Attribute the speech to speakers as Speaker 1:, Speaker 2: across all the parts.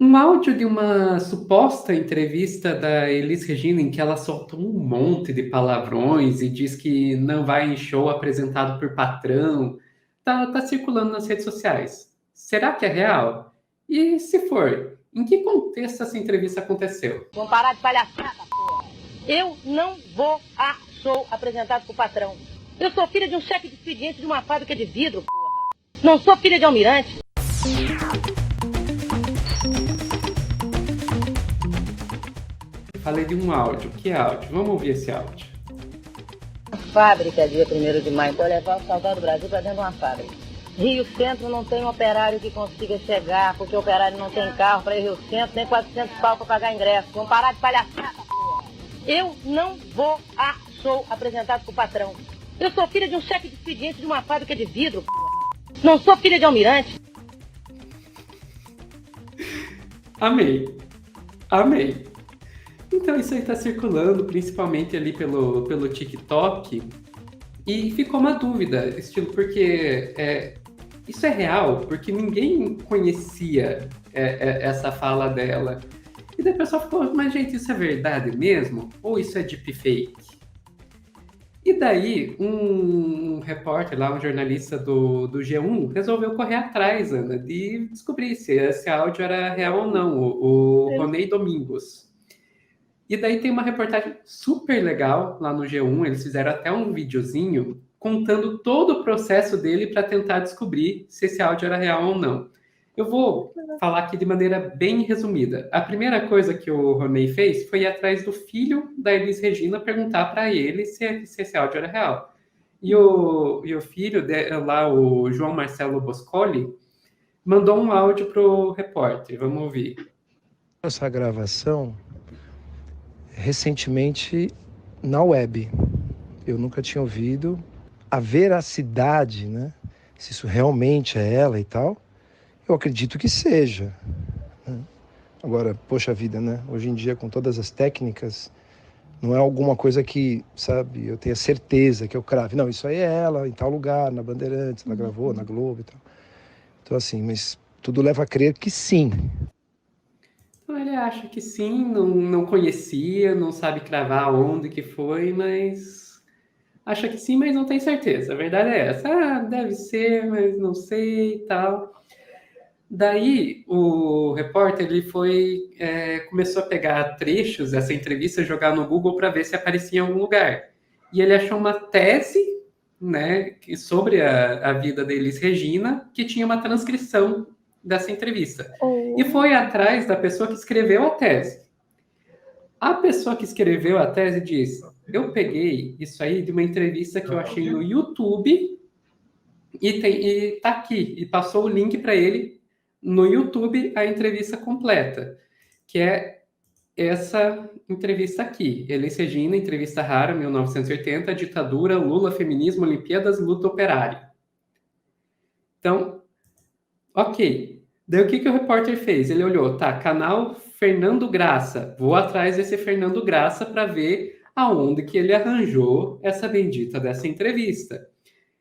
Speaker 1: Um áudio de uma suposta entrevista da Elis Regina em que ela soltou um monte de palavrões e diz que não vai em show apresentado por patrão. Tá circulando nas redes sociais. Será que é real? E se for, em que contexto essa entrevista aconteceu?
Speaker 2: Vamos parar de palhaçada, porra. Eu não vou a show apresentado por patrão. Eu sou filha de um chefe de expediente de uma fábrica de vidro, porra. Não sou filha de almirante.
Speaker 1: Falei de um áudio. Que áudio? Vamos ouvir esse áudio.
Speaker 2: Fábrica, dia 1º de maio. Vou levar o Salgado do Brasil para dentro de uma fábrica. Rio Centro não tem operário que consiga chegar, porque o operário não tem carro para ir Rio Centro, nem 400 pau para pagar ingresso. Vamos parar de palhaçada, porra. Eu não vou a show apresentado por patrão. Eu sou filha de um chefe de expediente de uma fábrica de vidro, porra. Não sou filha de almirante.
Speaker 1: Amei. Amei. Então isso aí está circulando, principalmente ali pelo TikTok, e ficou uma dúvida, estilo, porque isso é real, porque ninguém conhecia essa fala dela. E daí o pessoal ficou, mas gente, isso é verdade mesmo? Ou isso é deepfake? E daí um repórter lá, um jornalista do G1, resolveu correr atrás, Ana, de descobrir se esse áudio era real ou não, o Ronei Domingos. E daí tem uma reportagem super legal lá no G1, eles fizeram até um videozinho contando todo o processo dele para tentar descobrir se esse áudio era real ou não. Eu vou falar aqui de maneira bem resumida. A primeira coisa que o Ronei fez foi ir atrás do filho da Elis Regina perguntar para ele se esse áudio era real. E o filho lá, o João Marcelo Boscoli, mandou um áudio pro repórter. Vamos ouvir.
Speaker 3: Essa gravação recentemente na web. Eu nunca tinha ouvido. A veracidade, né? Se isso realmente é ela e tal, eu acredito que seja. Né? Agora, poxa vida, né? Hoje em dia, com todas as técnicas, não é alguma coisa que, sabe, eu tenha certeza que eu crave. Não, isso aí é ela, em tal lugar, na Bandeirantes, ela gravou, na Globo e tal. Então, assim, mas tudo leva a crer que sim.
Speaker 1: Então ele acha que sim, não conhecia, não sabe cravar onde que foi, mas acha que sim, mas não tem certeza. A verdade é essa. Ah, deve ser, mas não sei e tal. Daí o repórter ele começou a pegar trechos dessa entrevista, jogar no Google para ver se aparecia em algum lugar. E ele achou uma tese, né, sobre a vida da Elis Regina, que tinha uma transcrição dessa entrevista. E foi atrás da pessoa que escreveu a tese. A pessoa que escreveu a tese diz: eu peguei isso aí de uma entrevista que eu achei no YouTube e tá aqui. E passou o link para ele no YouTube, a entrevista completa, que é essa entrevista aqui. Elis Regina, entrevista rara, 1980, ditadura, Lula, feminismo, Olimpíadas, luta operária. Então, ok. Daí o que o repórter fez? Ele olhou, tá, canal Fernando Graça. Vou atrás desse Fernando Graça para ver aonde que ele arranjou essa bendita dessa entrevista.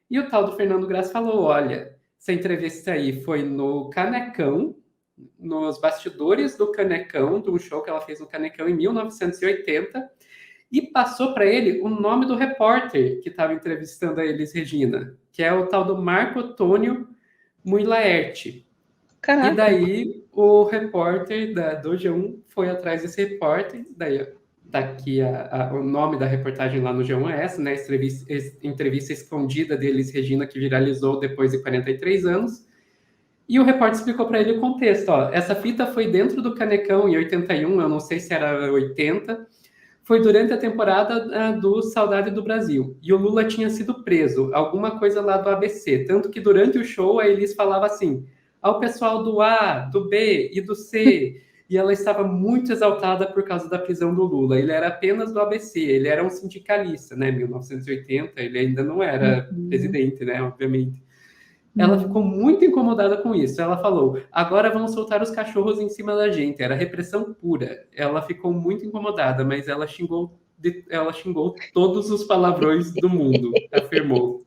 Speaker 1: E o tal do Fernando Graça falou, olha, essa entrevista aí foi no Canecão, nos bastidores do Canecão, de um show que ela fez no Canecão em 1980, e passou para ele o nome do repórter que estava entrevistando a Elis Regina, que é o tal do Marco Antônio Mui Laerte.
Speaker 4: Caraca.
Speaker 1: E daí o repórter do G1 foi atrás desse repórter, daí daqui o nome da reportagem lá no G1 é essa, né? Entrevista escondida de Elis Regina que viralizou depois de 43 anos. E o repórter explicou para ele o contexto. Ó, essa fita foi dentro do Canecão em 81, eu não sei se era 80, foi durante a temporada do Saudade do Brasil. E o Lula tinha sido preso, alguma coisa lá do ABC. Tanto que durante o show a Elis falava assim, ao pessoal do A, do B e do C. E ela estava muito exaltada por causa da prisão do Lula. Ele era apenas do ABC, ele era um sindicalista, né? 1980, ele ainda não era presidente, né? Obviamente. Ela ficou muito incomodada com isso. Ela falou, agora vão soltar os cachorros em cima da gente. Era repressão pura. Ela ficou muito incomodada, mas ela xingou todos os palavrões do mundo, afirmou.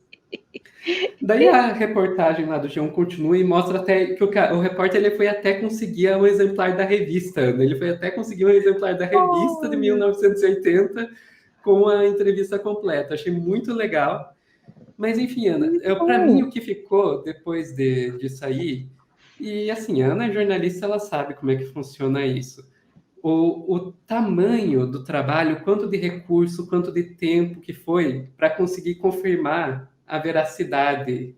Speaker 1: Daí a reportagem lá do G1 continua e mostra até que o repórter ele foi até conseguir um exemplar da revista, Ana. Ele foi até conseguir um exemplar da revista de
Speaker 4: Olha.
Speaker 1: 1980 com a entrevista completa. Achei muito legal. Mas enfim, Ana,
Speaker 4: Muito
Speaker 1: para mim
Speaker 4: bom.
Speaker 1: o que ficou depois de sair, e assim, a Ana é jornalista, ela sabe como é que funciona isso. O tamanho do trabalho, quanto de recurso, quanto de tempo que foi para conseguir confirmar a veracidade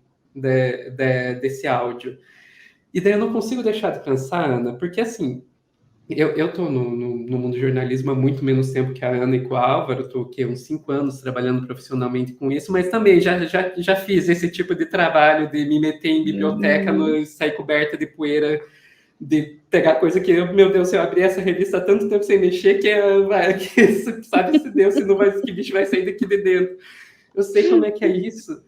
Speaker 1: desse áudio. E daí eu não consigo deixar de pensar, Ana, porque assim, eu estou no mundo do jornalismo há muito menos tempo que a Ana e com o Álvaro, estou uns 5 anos trabalhando profissionalmente com isso, mas também já fiz esse tipo de trabalho de me meter em biblioteca,
Speaker 4: Uhum.
Speaker 1: sair coberta de poeira, de pegar coisa que, meu Deus, se eu abrir essa revista há tanto tempo sem mexer, que sabe-se Deus se não vai, que bicho vai sair daqui de dentro. Eu sei como é que é isso.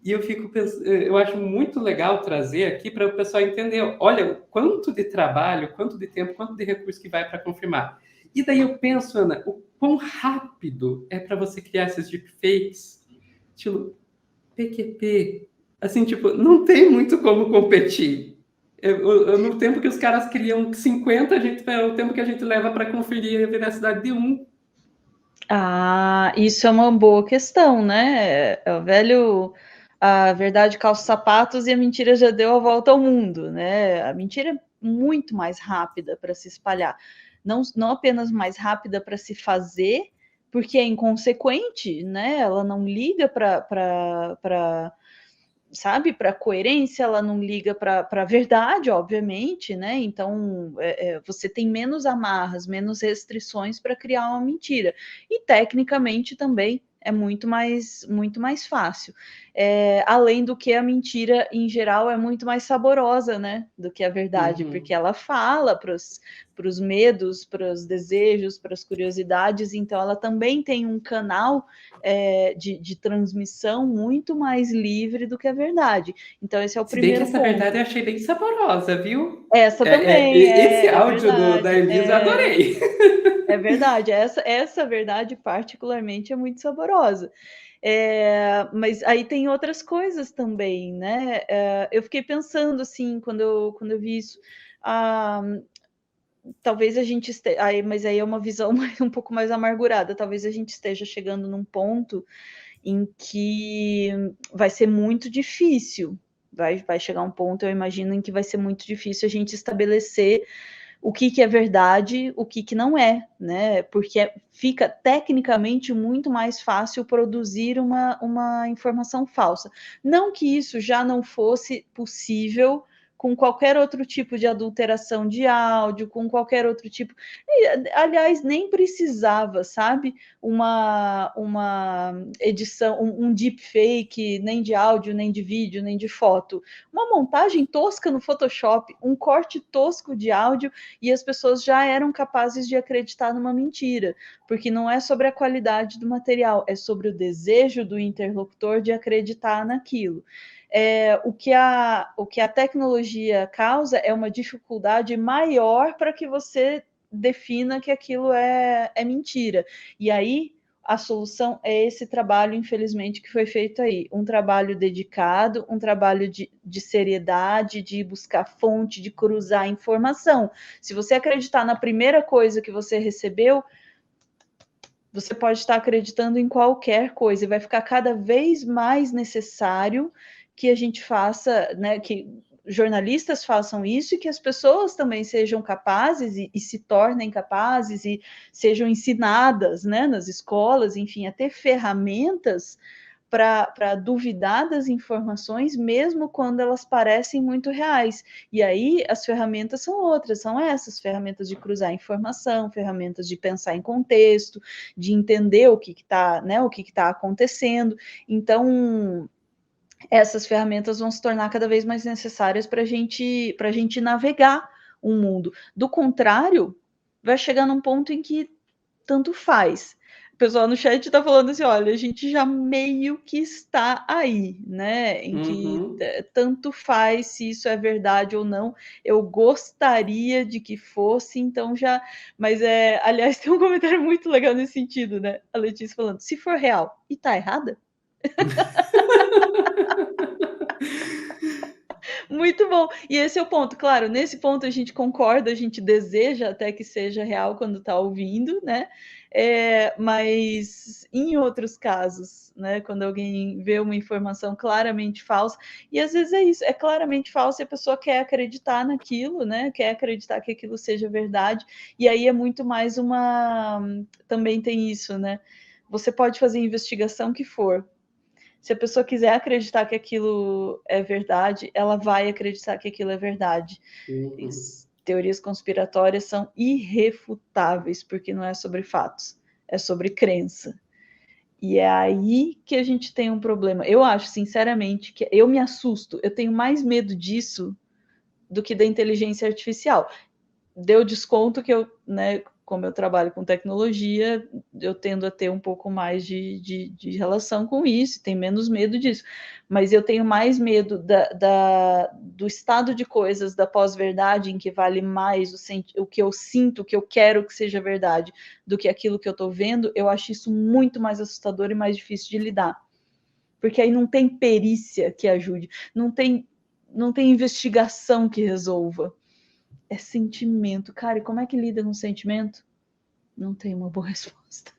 Speaker 1: E eu fico pensando, eu acho muito legal trazer aqui para o pessoal entender, olha, o quanto de trabalho, quanto de tempo, quanto de recurso que vai para confirmar. E daí eu penso, Ana, o quão rápido é para você criar esses deepfakes, estilo PQP. Assim, tipo, não tem muito como competir. No tempo que os caras criam 50, é o tempo que a gente leva para conferir a veracidade de um.
Speaker 4: Ah, isso é uma boa questão, né? É o velho, a verdade calça os sapatos e a mentira já deu a volta ao mundo, né? A mentira é muito mais rápida para se espalhar, não apenas mais rápida para se fazer, porque é inconsequente, né? Ela não liga para sabe, para coerência, ela não liga para a verdade, obviamente, né? Então você tem menos amarras, menos restrições para criar uma mentira. E tecnicamente também é muito mais fácil. Além do que a mentira, em geral, é muito mais saborosa, né? Do que a verdade,
Speaker 1: Uhum.
Speaker 4: porque ela fala para os medos, para os desejos, para as curiosidades, então ela também tem um canal de transmissão muito mais livre do que a verdade. Então, esse é o
Speaker 1: Se bem que
Speaker 4: primeiro
Speaker 1: essa verdade eu
Speaker 4: ponto.
Speaker 1: achei bem saborosa, viu?
Speaker 4: Essa também
Speaker 1: Esse
Speaker 4: é
Speaker 1: áudio da
Speaker 4: verdade.
Speaker 1: Elisa eu adorei.
Speaker 4: É verdade. Essa verdade, particularmente, é muito saborosa. Mas aí tem outras coisas também, né? Eu fiquei pensando assim, quando eu vi isso. Ah, talvez a gente esteja. Mas aí é uma visão um pouco mais amargurada. Talvez a gente esteja chegando num ponto em que vai ser muito difícil. Vai chegar um ponto, eu imagino, em que vai ser muito difícil a gente estabelecer o que é verdade, o que não é, né? Porque fica tecnicamente muito mais fácil produzir uma informação falsa. Não que isso já não fosse possível com qualquer outro tipo de adulteração de áudio, com qualquer outro tipo. Aliás, nem precisava, sabe? Uma edição, um deepfake, nem de áudio, nem de vídeo, nem de foto. Uma montagem tosca no Photoshop, um corte tosco de áudio, e as pessoas já eram capazes de acreditar numa mentira, porque não é sobre a qualidade do material, é sobre o desejo do interlocutor de acreditar naquilo. O que a tecnologia causa é uma dificuldade maior para que você defina que aquilo é mentira. E aí a solução é esse trabalho, infelizmente, que foi feito aí. Um trabalho dedicado, um trabalho de seriedade, de buscar fonte, de cruzar informação. Se você acreditar na primeira coisa que você recebeu, você pode estar acreditando em qualquer coisa, e vai ficar cada vez mais necessário que a gente faça, né, que jornalistas façam isso, e que as pessoas também sejam capazes e se tornem capazes e sejam ensinadas, né, nas escolas, enfim, a ter ferramentas para duvidar das informações, mesmo quando elas parecem muito reais. E aí as ferramentas são outras, são essas ferramentas de cruzar informação, ferramentas de pensar em contexto, de entender o que está, né, o que está acontecendo. Então, essas ferramentas vão se tornar cada vez mais necessárias para a gente navegar um mundo. Do contrário, vai chegar num ponto em que tanto faz. O pessoal no chat está falando assim, olha, a gente já meio que está aí, né? Em que
Speaker 1: Uhum.
Speaker 4: tanto faz se isso é verdade ou não. Eu gostaria de que fosse, então já. Mas aliás, tem um comentário muito legal nesse sentido, né? A Letícia falando, se for real e tá errada, Muito bom. E esse é o ponto. Claro, nesse ponto a gente concorda, a gente deseja até que seja real quando está ouvindo, né? Mas em outros casos, né? Quando alguém vê uma informação claramente falsa, e às vezes é isso, é claramente falsa e a pessoa quer acreditar naquilo, né? Quer acreditar que aquilo seja verdade, e aí é muito mais uma. Também tem isso, né? Você pode fazer a investigação que for. Se a pessoa quiser acreditar que aquilo é verdade, ela vai acreditar que aquilo é verdade.
Speaker 1: Uhum.
Speaker 4: Teorias conspiratórias são irrefutáveis, porque não é sobre fatos, é sobre crença. E é aí que a gente tem um problema. Eu acho, sinceramente, que eu me assusto, eu tenho mais medo disso do que da inteligência artificial. Deu desconto que eu, né, como eu trabalho com tecnologia, eu tendo a ter um pouco mais de relação com isso, tenho menos medo disso. Mas eu tenho mais medo do estado de coisas da pós-verdade, em que vale mais o que eu sinto, o que eu quero que seja verdade, do que aquilo que eu estou vendo. Eu acho isso muito mais assustador e mais difícil de lidar. Porque aí não tem perícia que ajude, não tem investigação que resolva. É sentimento. Cara, e como é que lida com sentimento? Não tem uma boa resposta.